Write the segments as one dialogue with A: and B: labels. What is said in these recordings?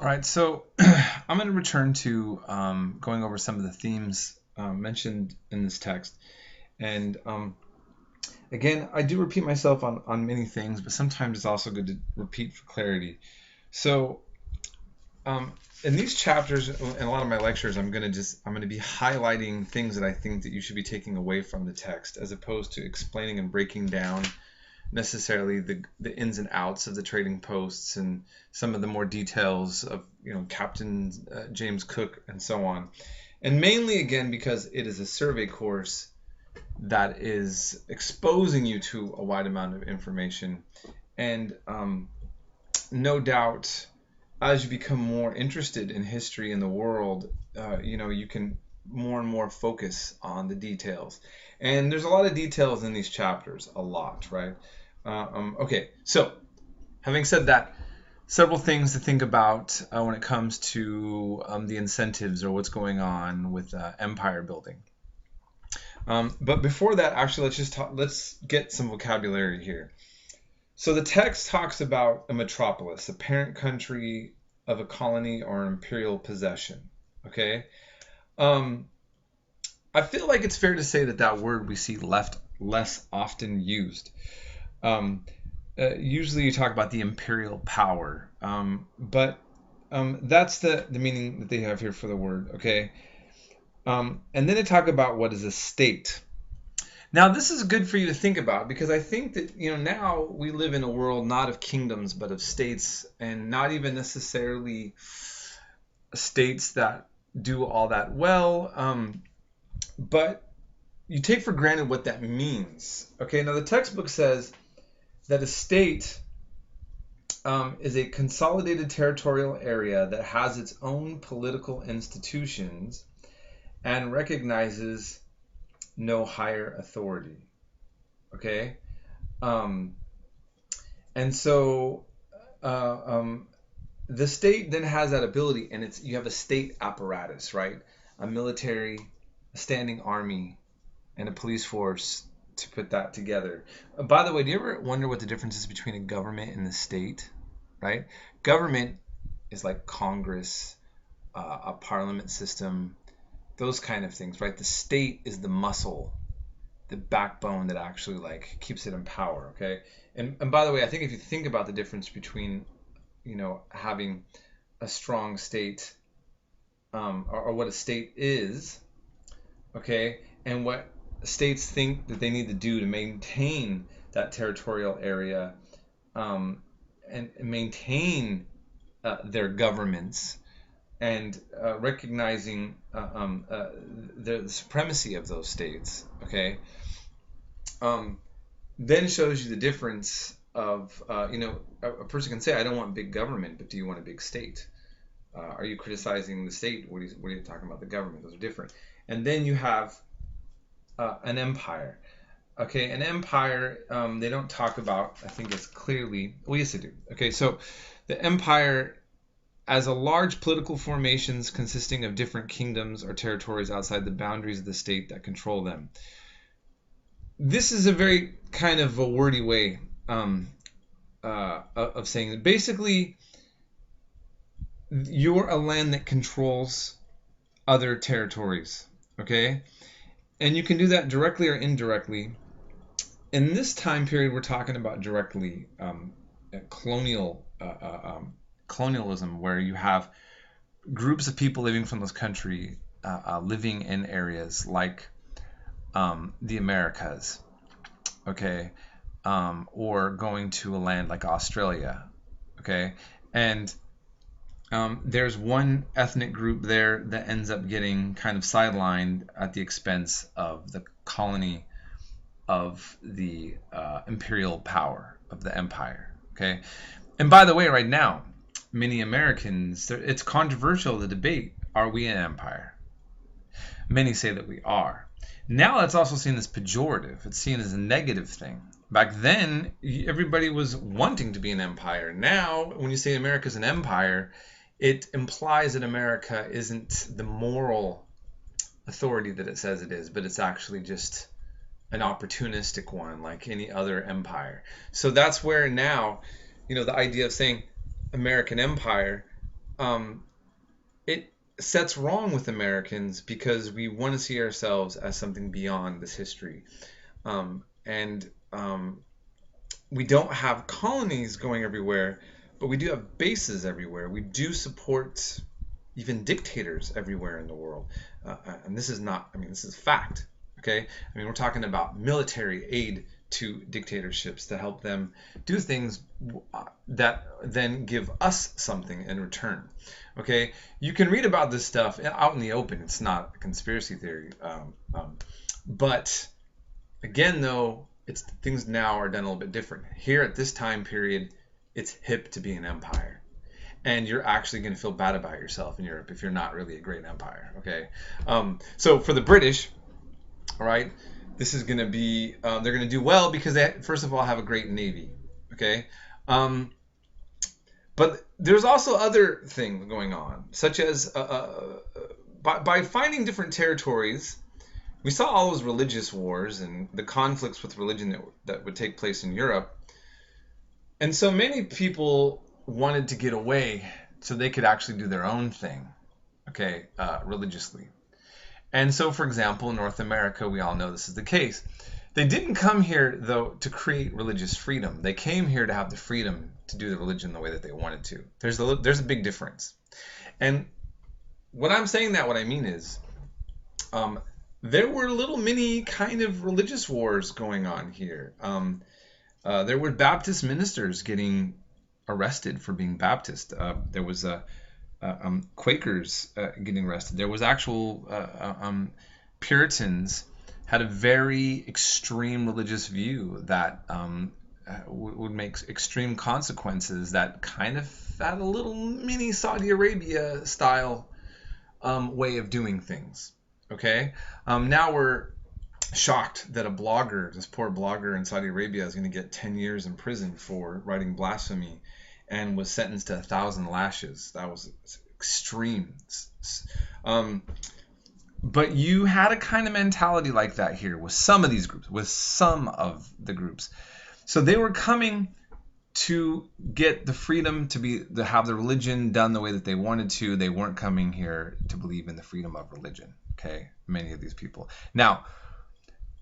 A: All right, so I'm going to return to going over some of the themes mentioned in this text. And again, I do repeat myself on many things, but sometimes it's also good to repeat for clarity. So in these chapters, in a lot of my lectures, I'm going to be highlighting things that I think that you should be taking away from the text, as opposed to explaining and breaking down necessarily the ins and outs of the trading posts and some of the more details of Captain James Cook and so on. And mainly again because it is a survey course that is exposing you to a wide amount of information, and no doubt as you become more interested in history in the world, you can more and more focus on the details. And there's a lot of details in these chapters, a lot, right? Okay, so having said that, several things to think about when it comes to the incentives or what's going on with empire building. But before that, actually, let's get some vocabulary here. So the text talks about a metropolis, a parent country of a colony or an imperial possession. Okay, I feel like it's fair to say that word we see less often used. Usually you talk about the imperial power, but that's the meaning that they have here for the word, okay? And then they talk about what is a state. Now this is good for you to think about, because I think that now we live in a world not of kingdoms but of states, and not even necessarily states that do all that well, but you take for granted what that means. Okay, now the textbook says that a state is a consolidated territorial area that has its own political institutions and recognizes no higher authority. Okay? And so the state then has that ability, and you have a state apparatus, right? A military, a standing army, and a police force to put that together. By the way, do you ever wonder what the difference is between a government and a state? Right? Government is like Congress, a parliament system, those kind of things, right? The state is the muscle, the backbone that actually keeps it in power. Okay, and by the way, I think if you think about the difference between having a strong state, or what a state is, okay, and what states think that they need to do to maintain that territorial area, and maintain their governments, and recognizing the supremacy of those states, okay, then shows you the difference of, a person can say, I don't want big government, but do you want a big state? Are you criticizing the state? What are you talking about the government? Those are different. And then you have an empire. Okay, an empire, they don't talk about, I think it's clearly, well, yes, they do. Okay, so the empire as a large political formations consisting of different kingdoms or territories outside the boundaries of the state that control them. This is a very kind of a wordy way of saying it. Basically, you're a land that controls other territories, okay? And you can do that directly or indirectly. In this time period, we're talking about directly colonialism, where you have groups of people living from this country living in areas like the Americas, okay, or going to a land like Australia, okay, and there's one ethnic group there that ends up getting kind of sidelined at the expense of the colony of the imperial power of the empire, okay? And by the way, right now, many Americans, it's controversial, the debate, are we an empire? Many say that we are. Now that's also seen as pejorative. It's seen as a negative thing. Back then, everybody was wanting to be an empire. Now, when you say America's an empire, it implies that America isn't the moral authority that it says it is, but it's actually just an opportunistic one like any other empire. So that's where now, the idea of saying American empire it sets wrong with Americans because we want to see ourselves as something beyond this history. And we don't have colonies going everywhere, but we do have bases everywhere. We do support even dictators everywhere in the world. And this is not, I mean, this is fact. Okay? I mean, we're talking about military aid to dictatorships to help them do things that then give us something in return. Okay? You can read about this stuff out in the open. It's not a conspiracy theory. But again, though, things now are done a little bit different. Here at this time period, it's hip to be an empire. And you're actually going to feel bad about yourself in Europe if you're not really a great empire. Okay? So for the British, all right, this is going to be, they're going to do well because they, first of all, have a great navy. Okay? But there's also other things going on, such as by finding different territories, we saw all those religious wars and the conflicts with religion that would take place in Europe. And so many people wanted to get away so they could actually do their own thing, okay, religiously. And so, for example, in North America, we all know this is the case. They didn't come here, though, to create religious freedom. They came here to have the freedom to do the religion the way that they wanted to. There's a big difference. And when I'm saying that, what I mean is there were little mini kind of religious wars going on here. There were Baptist ministers getting arrested for being Baptist. There was Quakers getting arrested. There was actual Puritans had a very extreme religious view that would make extreme consequences that kind of had a little mini Saudi Arabia style way of doing things. Okay? Now we're shocked that a blogger, this poor blogger in Saudi Arabia, is going to get 10 years in prison for writing blasphemy and was sentenced to 1,000 lashes. That was extreme. But you had a kind of mentality like that here with some of these groups, with some of the groups. So they were coming to get the freedom to have the religion done the way that they wanted to. They weren't coming here to believe in the freedom of religion. Okay, many of these people. Now,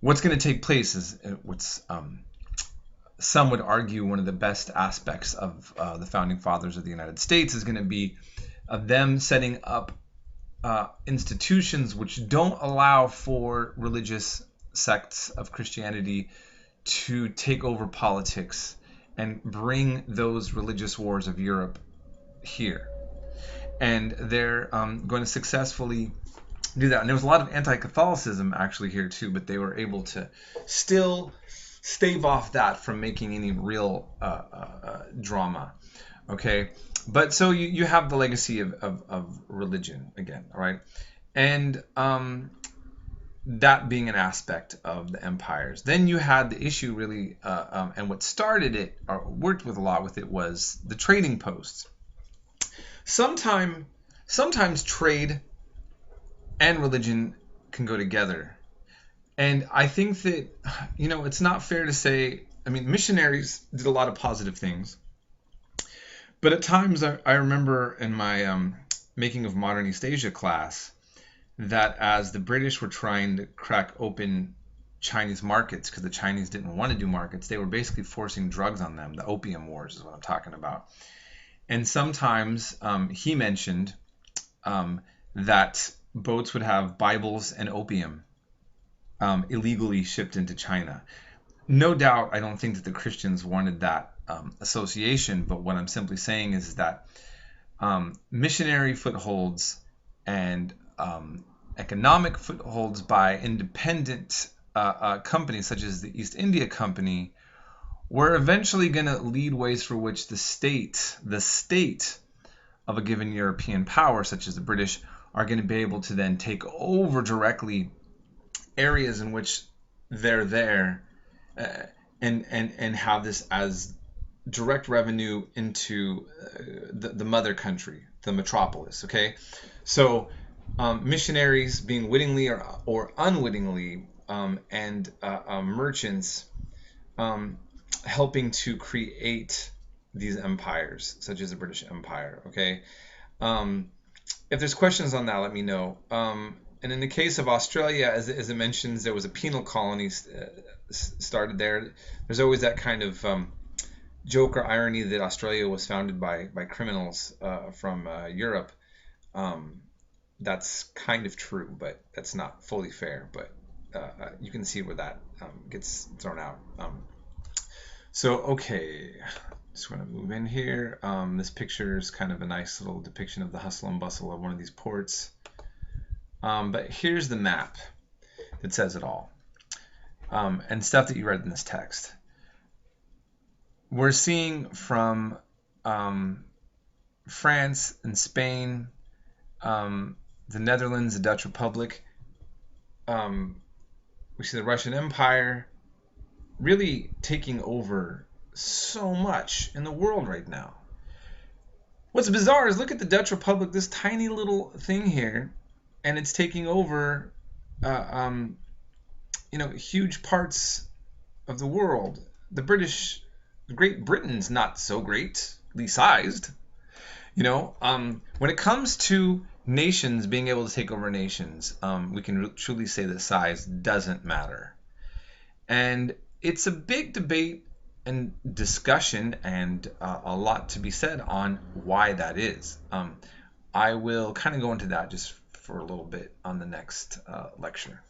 A: what's going to take place is what's some would argue one of the best aspects of the founding fathers of the United States is going to be them setting up institutions which don't allow for religious sects of Christianity to take over politics and bring those religious wars of Europe here. And they're going to successfully do that. And there was a lot of anti-Catholicism actually here too, but they were able to still stave off that from making any real drama. Okay? But so you have the legacy of religion again, all right? And that being an aspect of the empires. Then you had the issue really, and what started it, or worked with a lot with it, was the trading posts. Sometimes trade and religion can go together. And I think that, it's not fair to say, missionaries did a lot of positive things. But at times, I remember in my Making of Modern East Asia class, that as the British were trying to crack open Chinese markets, because the Chinese didn't want to do markets, they were basically forcing drugs on them. The Opium Wars is what I'm talking about. And sometimes he mentioned that boats would have Bibles and opium illegally shipped into China. No doubt, I don't think that the Christians wanted that association, but what I'm simply saying is that missionary footholds and economic footholds by independent companies such as the East India Company were eventually going to lead ways for which the state of a given European power, such as the British, are going to be able to then take over directly areas in which they're there and have this as direct revenue into the mother country, the metropolis. Okay, so missionaries being wittingly or unwittingly and merchants helping to create these empires, such as the British Empire. Okay, If there's questions on that, let me know. And in the case of Australia, as it mentions, there was a penal colony started there. There's always that kind of joke or irony that Australia was founded by criminals from Europe. That's kind of true, but that's not fully fair. But you can see where that gets thrown out. So, okay, just want to move in here. This picture is kind of a nice little depiction of the hustle and bustle of one of these ports. But here's the map that says it all, and stuff that you read in this text. We're seeing from France and Spain, the Netherlands, the Dutch Republic. We see the Russian Empire really taking over so much in the world right now. What's bizarre is look at the Dutch Republic, this tiny little thing here, and it's taking over, huge parts of the world. Great Britain's not so greatly sized. When it comes to nations being able to take over nations, we can truly say that size doesn't matter. And it's a big debate and discussion, and a lot to be said on why that is. I will kind of go into that just for a little bit on the next lecture.